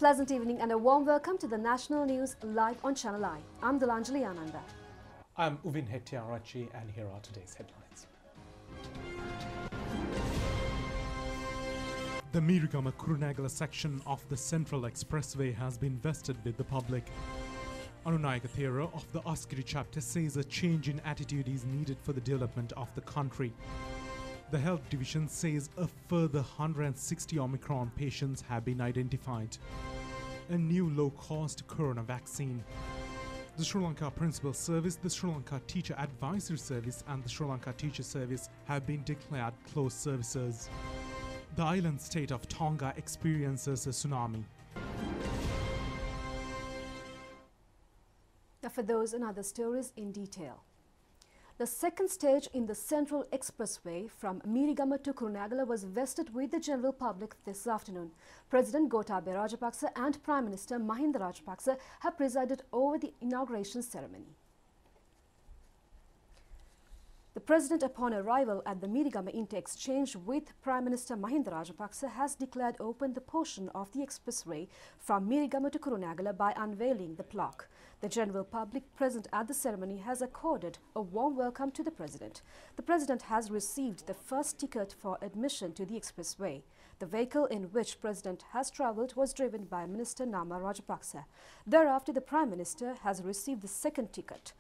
pleasant evening and a warm welcome to the national news live on Channel I. I'm Delanjali Ananda. I'm Uvin Hettiarachi and here are today's headlines. The Mirigama-Kurunegala section of the Central Expressway has been vested with the public. Anunayaka Thera of the Askari chapter says a change in attitude is needed for the development of the country. The Health Division says a further 160 Omicron patients have been identified. A new low-cost corona vaccine. The Sri Lanka Principal Service, the Sri Lanka Teacher Advisory Service and the Sri Lanka Teacher Service have been declared closed services. The island state of Tonga experiences a tsunami. Now for those and other stories in detail. The second stage in the Central Expressway from Mirigama to Kurunegala was vested with the general public this afternoon. President Gotabaya Rajapaksa and Prime Minister Mahinda Rajapaksa have presided over the inauguration ceremony. The President, upon arrival at the Mirigama Inter-Exchange with Prime Minister Mahinda Rajapaksa, has declared open the portion of the expressway from Mirigama to Kurunegala by unveiling the plaque. The general public present at the ceremony has accorded a warm welcome to the President. The President has received the first ticket for admission to the expressway. The vehicle in which President has travelled was driven by Minister Nama Rajapaksa. Thereafter, the Prime Minister has received the second ticket.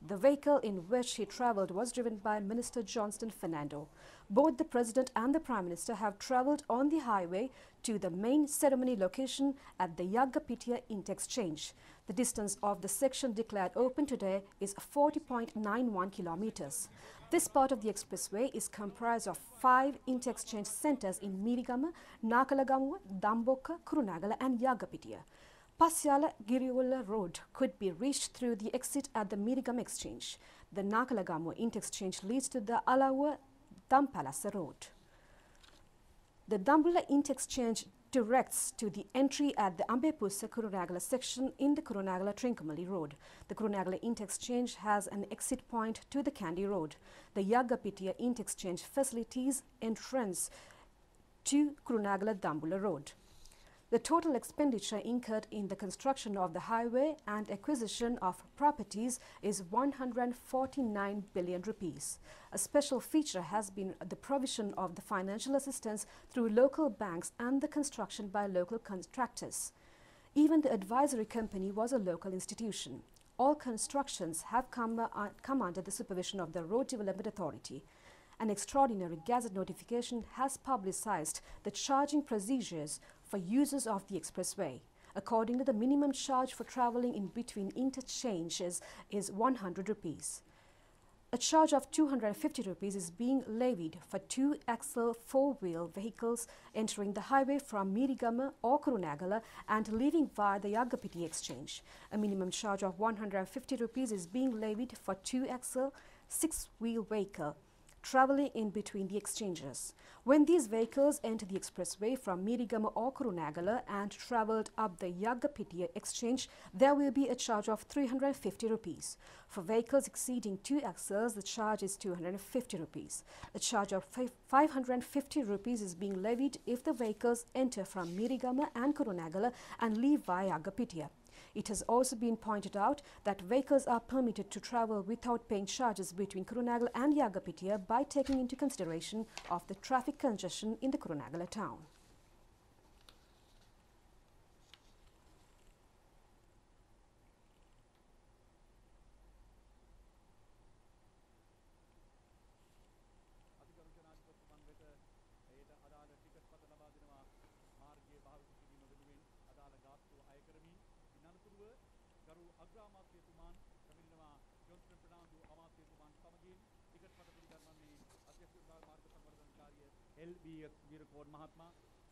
The vehicle in which he travelled was driven by Minister Johnston Fernando. Both the President and the Prime Minister have travelled on the highway to the main ceremony location at the Yagapitiya Inter-Exchange. The distance of the section declared open today is 40.91 kilometres. This part of the expressway is comprised of 5 inter-exchange centres in Mirigama, Nakalagamuwa, Damboka, Kurunegala and Yagapitiya. Pasyala Giriwala Road could be reached through the exit at the Mirigama Exchange. The Nakalagamuwa Inter-Exchange leads to the Alawa Dampalasa Road. The Dambula Inter-Exchange directs to the entry at the Ambepusa Kurunegala section in the Kurunegala-Trincomalee Road. The Kurunegala Inter-Exchange has an exit point to the Kandy Road. The Yagapitiya Inter-Exchange facilities entrance to Kurunegala-Dambula Road. The total expenditure incurred in the construction of the highway and acquisition of properties is 149 billion rupees. A special feature has been the provision of the financial assistance through local banks and the construction by local contractors. Even the advisory company was a local institution. All constructions have come under the supervision of the Road Development Authority. An extraordinary gazette notification has publicized the charging procedures for users of the expressway. Accordingly, the minimum charge for travelling in between interchanges is 100 rupees. A charge of 250 rupees is being levied for 2-axle 4-wheel vehicles entering the highway from Mirigama or Kurunegala and leaving via the Yagapitiya Exchange. A minimum charge of 150 rupees is being levied for 2-axle 6-wheel vehicle travelling in between the exchanges. When these vehicles enter the expressway from Mirigama or Kurunegala and travelled up the Yagapitiya Exchange, there will be a charge of 350 rupees. For vehicles exceeding 2 axles, the charge is 250 rupees. A charge of 550 rupees is being levied if the vehicles enter from Mirigama and Kurunegala and leave via Yagapitiya. It has also been pointed out that vehicles are permitted to travel without paying charges between Kurunegala and Yagapitiya by taking into consideration of the traffic congestion in the Kurunegala town.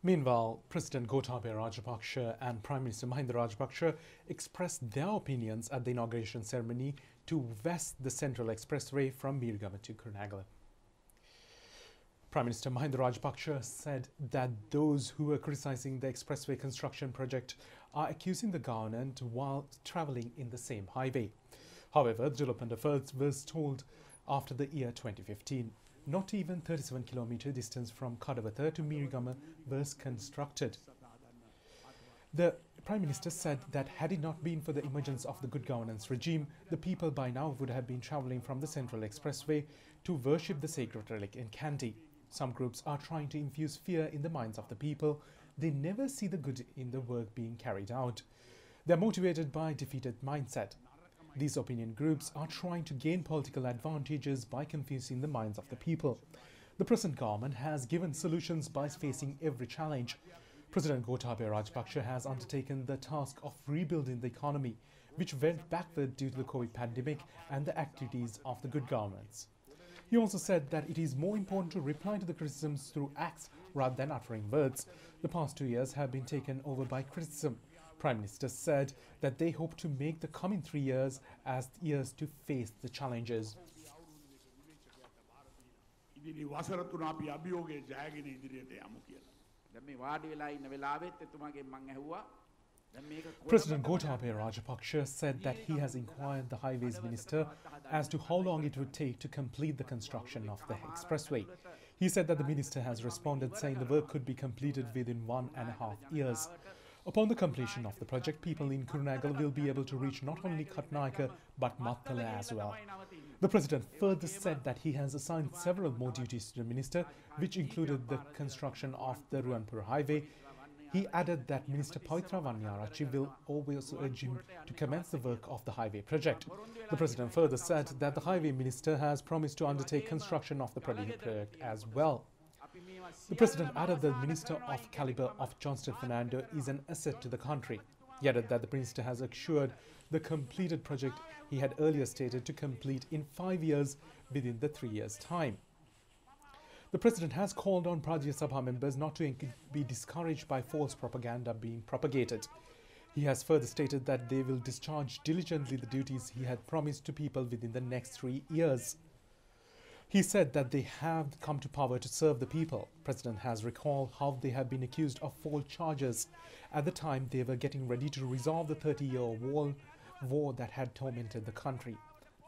Meanwhile, President Gotabaya Rajapaksa and Prime Minister Mahinda Rajapaksa expressed their opinions at the inauguration ceremony to vest the Central Expressway from Mirigama to Kurunegala. Prime Minister Mahinda Rajapaksa said that those who are criticising the expressway construction project are accusing the government while travelling in the same highway. However, the development efforts was told after the year 2015. Not even 37-kilometre distance from Kadavatha to Mirigama was constructed. The Prime Minister said that had it not been for the emergence of the good governance regime, the people by now would have been travelling from the Central Expressway to worship the sacred relic in Kandy. Some groups are trying to infuse fear in the minds of the people. They never see the good in the work being carried out. They are motivated by a defeated mindset. These opinion groups are trying to gain political advantages by confusing the minds of the people. The present government has given solutions by facing every challenge. President Gotabaya Rajapaksa has undertaken the task of rebuilding the economy, which went backward due to the COVID pandemic and the activities of the good governance. He also said that it is more important to reply to the criticisms through acts rather than uttering words. The past 2 years have been taken over by criticism. Prime Minister said that they hope to make the coming 3 years as years to face the challenges. President Gotabaya Rajapaksa said that he has inquired the Highways Minister as to how long it would take to complete the construction of the expressway. He said that the minister has responded saying the work could be completed within 1.5 years. Upon the completion of the project, people in Kurunegala will be able to reach not only Katnaika but Mattala as well. The president further said that he has assigned several more duties to the minister, which included the construction of the Ruanpura highway. He added that Minister Pavitra Vanyarachi will always urge him to commence the work of the highway project. The president further said that the highway minister has promised to undertake construction of the project as well. The president added that the minister of caliber of Johnston Fernando is an asset to the country. He added that the minister has assured the completed project he had earlier stated to complete in 5 years within the 3 years' time. The president has called on Prajya Sabha members not to be discouraged by false propaganda being propagated. He has further stated that they will discharge diligently the duties he had promised to people within the next 3 years. He said that they have come to power to serve the people. The president has recalled how they have been accused of false charges at the time they were getting ready to resolve the 30-year war that had tormented the country.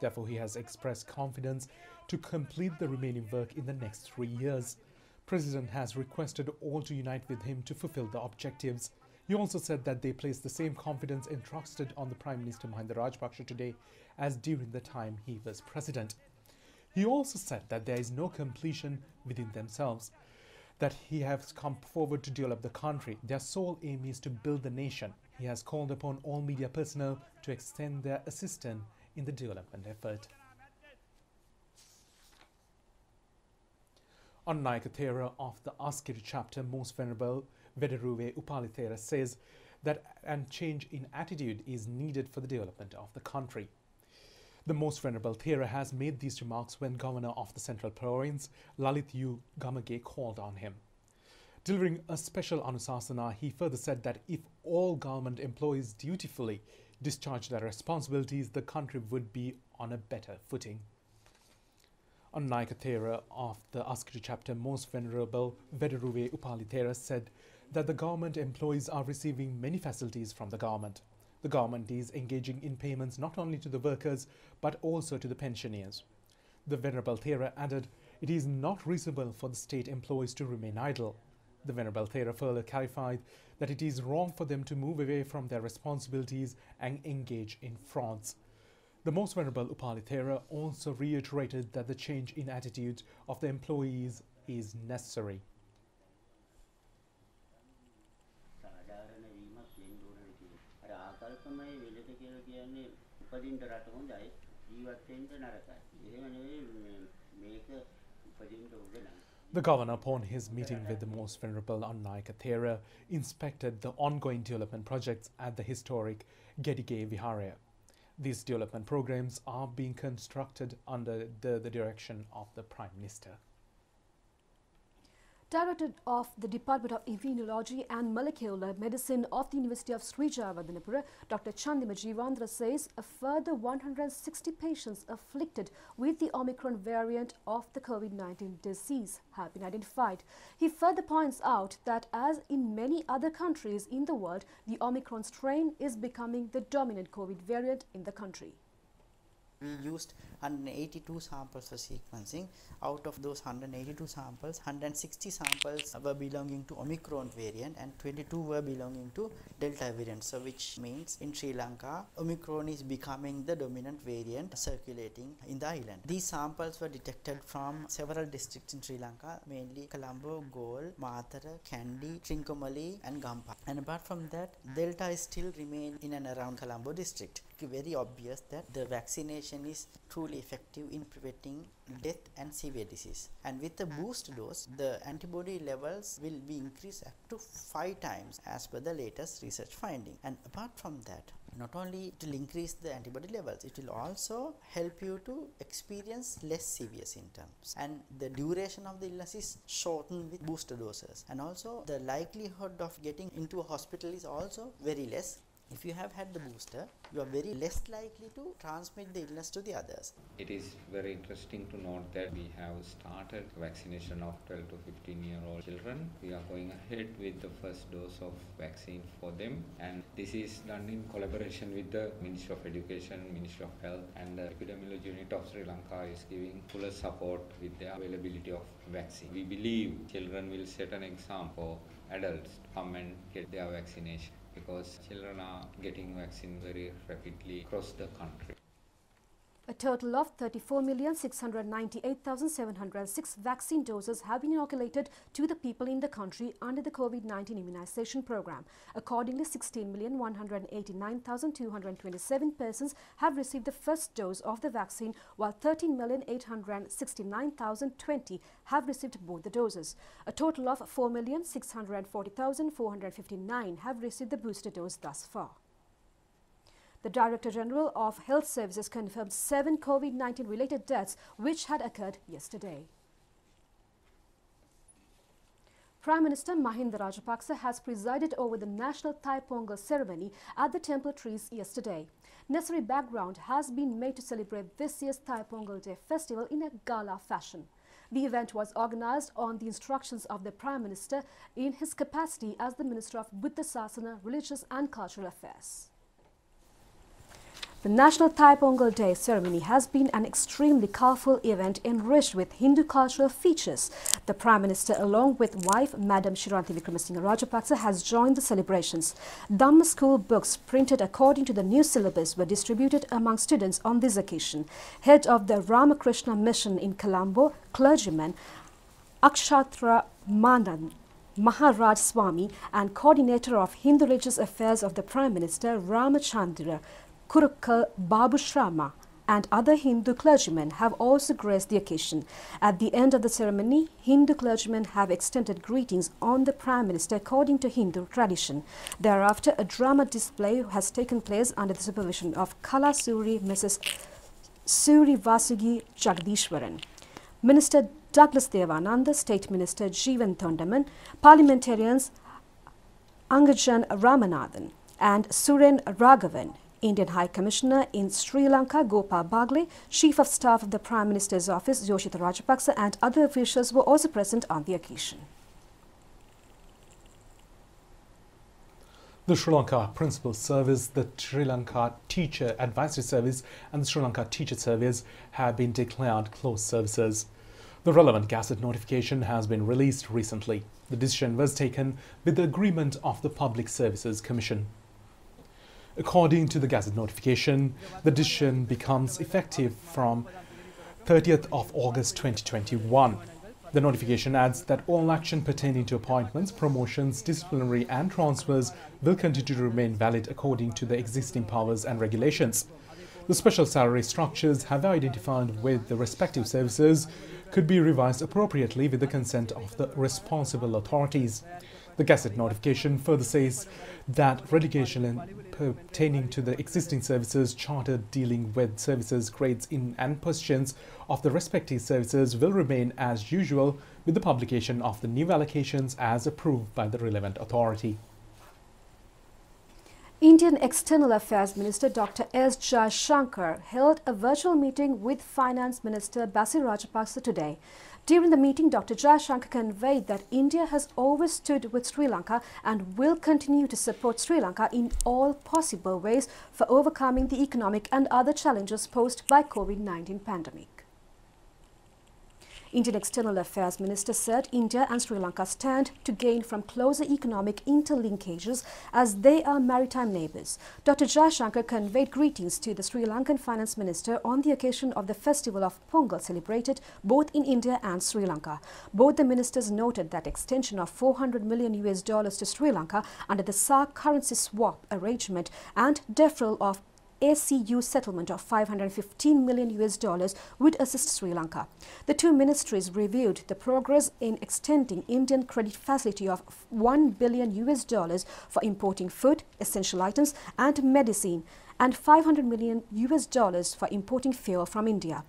Therefore, he has expressed confidence to complete the remaining work in the next 3 years. The president has requested all to unite with him to fulfill the objectives. He also said that they place the same confidence entrusted on the Prime Minister Mahinda Rajapaksa today as during the time he was president. He also said that there is no completion within themselves, that he has come forward to develop the country. Their sole aim is to build the nation. He has called upon all media personnel to extend their assistance in the development effort. Annayaka Thera of the Askiri chapter, Most Venerable Vederuve Upalithera, says that a change in attitude is needed for the development of the country. The Most Venerable Thera has made these remarks when Governor of the Central Province, Lalit U. Gamage, called on him. Delivering a special Anusasana, he further said that if all government employees dutifully discharge their responsibilities, the country would be on a better footing. Annayaka Thera of the Askari chapter, Most Venerable Vederuve Upalithera, said that the government employees are receiving many facilities from the government. The government is engaging in payments not only to the workers but also to the pensioners. The Venerable Thera added, it is not reasonable for the state employees to remain idle. The Venerable Thera further clarified that it is wrong for them to move away from their responsibilities and engage in frauds. The Most Venerable Upalithera also reiterated that the change in attitude of the employees is necessary. The governor, upon his meeting with the Most Venerable Annayaka Thera, inspected the ongoing development projects at the historic Gedige Viharaya. These development programs are being constructed under the direction of the Prime Minister. Director of the Department of Immunology and Molecular Medicine of the University of Sri Jayawardhanapura, Dr. Chandima Jeevandra, says a further 160 patients afflicted with the Omicron variant of the COVID-19 disease have been identified. He further points out that as in many other countries in the world, the Omicron strain is becoming the dominant COVID variant in the country. We used 182 samples for sequencing. Out of those 182 samples, 160 samples were belonging to Omicron variant and 22 were belonging to Delta variant. So which means in Sri Lanka, Omicron is becoming the dominant variant circulating in the island. These samples were detected from several districts in Sri Lanka, mainly Colombo, Galle, Matara, Kandy, Trincomalee and Gampa. And apart from that, Delta is still remain in and around Colombo district. It's very obvious that the vaccination is truly effective in preventing death and severe disease. And with the boost dose, the antibody levels will be increased up to 5 times as per the latest research finding. And apart from that, not only it will increase the antibody levels, it will also help you to experience less severe symptoms. And the duration of the illness is shortened with booster doses. And also the likelihood of getting into a hospital is also very less. If you have had the booster, you are very less likely to transmit the illness to the others. It is very interesting to note that we have started vaccination of 12 to 15-year-old children. We are going ahead with the first dose of vaccine for them, and this is done in collaboration with the Ministry of Education, Ministry of Health, and the Epidemiology Unit of Sri Lanka is giving full support with the availability of vaccine. We believe children will set an example for adults to come and get their vaccination, because children are getting vaccine very rapidly across the country. A total of 34,698,706 vaccine doses have been inoculated to the people in the country under the COVID-19 immunization program. Accordingly, 16,189,227 persons have received the first dose of the vaccine, while 13,869,020 have received both the doses. A total of 4,640,459 have received the booster dose thus far. The Director General of Health Services confirmed 7 COVID-19 related deaths which had occurred yesterday. Prime Minister Mahinda Rajapaksa has presided over the National Thai Pongal ceremony at the Temple Trees yesterday. Necessary background has been made to celebrate this year's Thai Pongal Day festival in a gala fashion. The event was organized on the instructions of the Prime Minister in his capacity as the Minister of Buddha Sasana, Religious and Cultural Affairs. The National Thai Pongal Day ceremony has been an extremely colourful event enriched with Hindu cultural features. The Prime Minister, along with wife Madam Shiranti Wickramasinghe Rajapaksa, has joined the celebrations. Dhamma school books printed according to the new syllabus were distributed among students on this occasion. Head of the Ramakrishna Mission in Colombo, clergyman Akshatra Manan Maharaj Swami and coordinator of Hindu religious affairs of the Prime Minister Ramachandra Kurukkal Babu Shrama and other Hindu clergymen have also graced the occasion. At the end of the ceremony, Hindu clergymen have extended greetings on the Prime Minister according to Hindu tradition. Thereafter, a drama display has taken place under the supervision of Kala Suri Mrs. Suri Vasugi Jagdishwaran. Minister Douglas Devananda, State Minister Jeevan Thondaman, parliamentarians Angajan Ramanathan and Suren Raghavan, Indian High Commissioner in Sri Lanka Gopal Bagle, Chief of Staff of the Prime Minister's Office Yoshita Rajapaksa and other officials were also present on the occasion. The Sri Lanka Principal Service, the Sri Lanka Teacher Advisory Service and the Sri Lanka Teacher Service have been declared closed services. The relevant Gazette notification has been released recently. The decision was taken with the agreement of the Public Services Commission. According to the Gazette notification, the decision becomes effective from 30th of August 2021. The notification adds that all action pertaining to appointments, promotions, disciplinary and transfers will continue to remain valid according to the existing powers and regulations. The special salary structures have identified with the respective services could be revised appropriately with the consent of the responsible authorities. The Gazette notification further says that relegation pertaining to the existing services charter dealing with services, grades in and positions of the respective services will remain as usual with the publication of the new allocations as approved by the relevant authority. Indian External Affairs Minister Dr. S. Jaishankar held a virtual meeting with Finance Minister Basil Rajapaksa today. During the meeting, Dr. Jaishankar conveyed that India has always stood with Sri Lanka and will continue to support Sri Lanka in all possible ways for overcoming the economic and other challenges posed by COVID-19 pandemic. Indian External Affairs Minister said India and Sri Lanka stand to gain from closer economic interlinkages as they are maritime neighbours. Dr. Jaishankar conveyed greetings to the Sri Lankan Finance Minister on the occasion of the festival of Pongal celebrated both in India and Sri Lanka. Both the ministers noted that extension of $400 million to Sri Lanka under the SARC currency swap arrangement and deferral of ACU settlement of $515 million would assist Sri Lanka. The two ministries reviewed the progress in extending Indian credit facility of $1 billion for importing food, essential items and medicine and $500 million for importing fuel from India.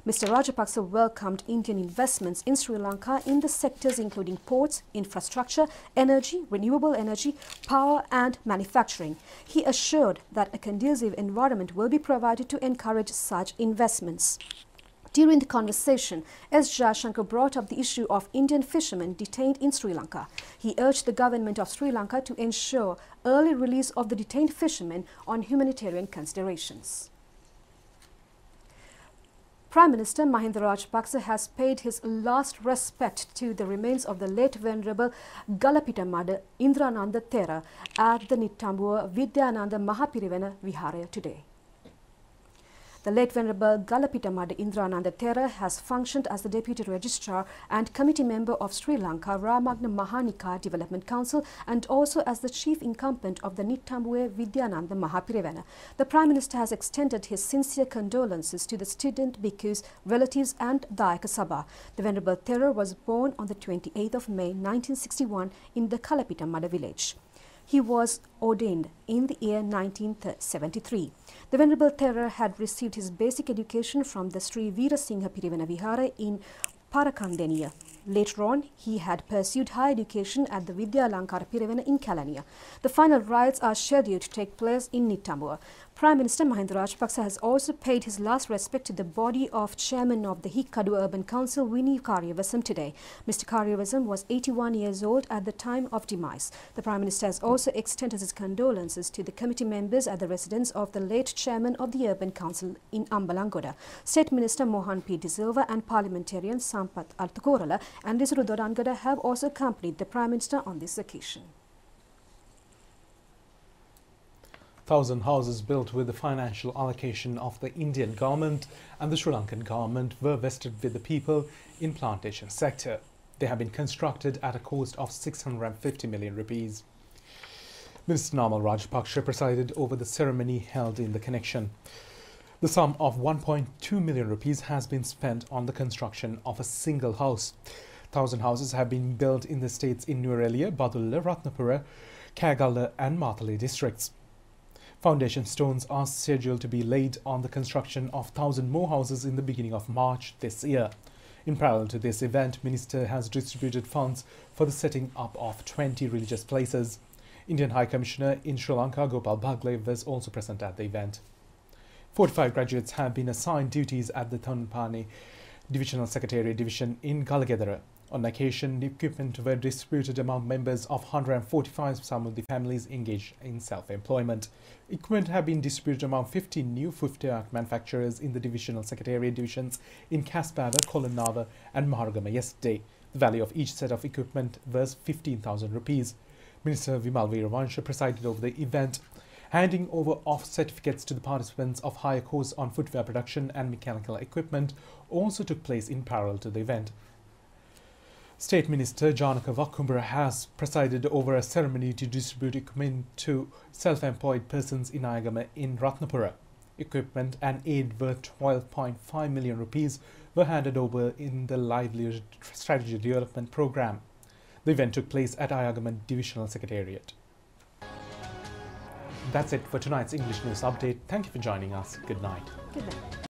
Mr. Rajapaksa welcomed Indian investments in Sri Lanka in the sectors including ports, infrastructure, energy, renewable energy, power and manufacturing. He assured that a conducive environment will be provided to encourage such investments. During the conversation, S. Jaishankar brought up the issue of Indian fishermen detained in Sri Lanka. He urged the government of Sri Lanka to ensure early release of the detained fishermen on humanitarian considerations. Prime Minister Mahinda Rajapaksa has paid his last respect to the remains of the late Venerable Galapita Mada Indrananda Thera at the Nittambuwa Vidyananda Mahapirivana Vihara today. The late Venerable Galapita Mada Indrananda Thera has functioned as the Deputy Registrar and Committee Member of Sri Lanka Ramagna Mahanika Development Council and also as the Chief Incumbent of the Nittambuwa Vidyananda Mahapirivana. The Prime Minister has extended his sincere condolences to the student bhikkhus, relatives and Dayaka Sabha. The Venerable Thera was born on the 28th of May 1961 in the Kalapita Mada village. He was ordained in the year 1973. The Venerable Thera had received his basic education from the Sri Veerasingha Pirivana Vihara in Parakandeniya. Later on, he had pursued higher education at the Vidya Lankara Pirivana in Kalaniya. The final rites are scheduled to take place in Nittambuwa. Prime Minister Mahinda Rajapaksa has also paid his last respect to the body of Chairman of the Hikkadu Urban Council, Winnie Karyavasam, today. Mr. Karyavasam was 81 years old at the time of demise. The Prime Minister has also extended his condolences to the committee members at the residence of the late Chairman of the Urban Council in Ambalangoda. State Minister Mohan P. De Silva and Parliamentarian Sampath Altukorala and Risuru Dorangada have also accompanied the Prime Minister on this occasion. 1,000 houses built with the financial allocation of the Indian government and the Sri Lankan government were vested with the people in plantation sector. They have been constructed at a cost of 650 million rupees. Minister Namal Rajapaksa presided over the ceremony held in the connection. The sum of 1.2 million rupees has been spent on the construction of a single house. 1,000 houses have been built in the states in Nuwara, Badulla, Ratnapura, Kagala and Matale districts. Foundation stones are scheduled to be laid on the construction of 1,000 more houses in the beginning of March this year. In parallel to this event, Minister has distributed funds for the setting up of 20 religious places. Indian High Commissioner in Sri Lanka, Gopal Bhagle, was also present at the event. 45 graduates have been assigned duties at the Thonpani Divisional Secretariat Division in Galagedara. On occasion, equipment were distributed among members of 145 Samudhi families engaged in self-employment. Equipment have been distributed among 15 new footwear manufacturers in the Divisional Secretariat Divisions in Caspava, Kolonava and Mahargama yesterday. The value of each set of equipment was 15,000 rupees. Minister Vimal Veeravansha presided over the event. Handing over of certificates to the participants of higher course on footwear production and mechanical equipment also took place in parallel to the event. State Minister Janaka Vakumbara has presided over a ceremony to distribute equipment to self-employed persons in Ayagama in Ratnapura. Equipment and aid worth 12.5 million rupees were handed over in the Livelihood Strategy Development Program. The event took place at Ayagama Divisional Secretariat. That's it for tonight's English News Update. Thank you for joining us. Good night. Good night.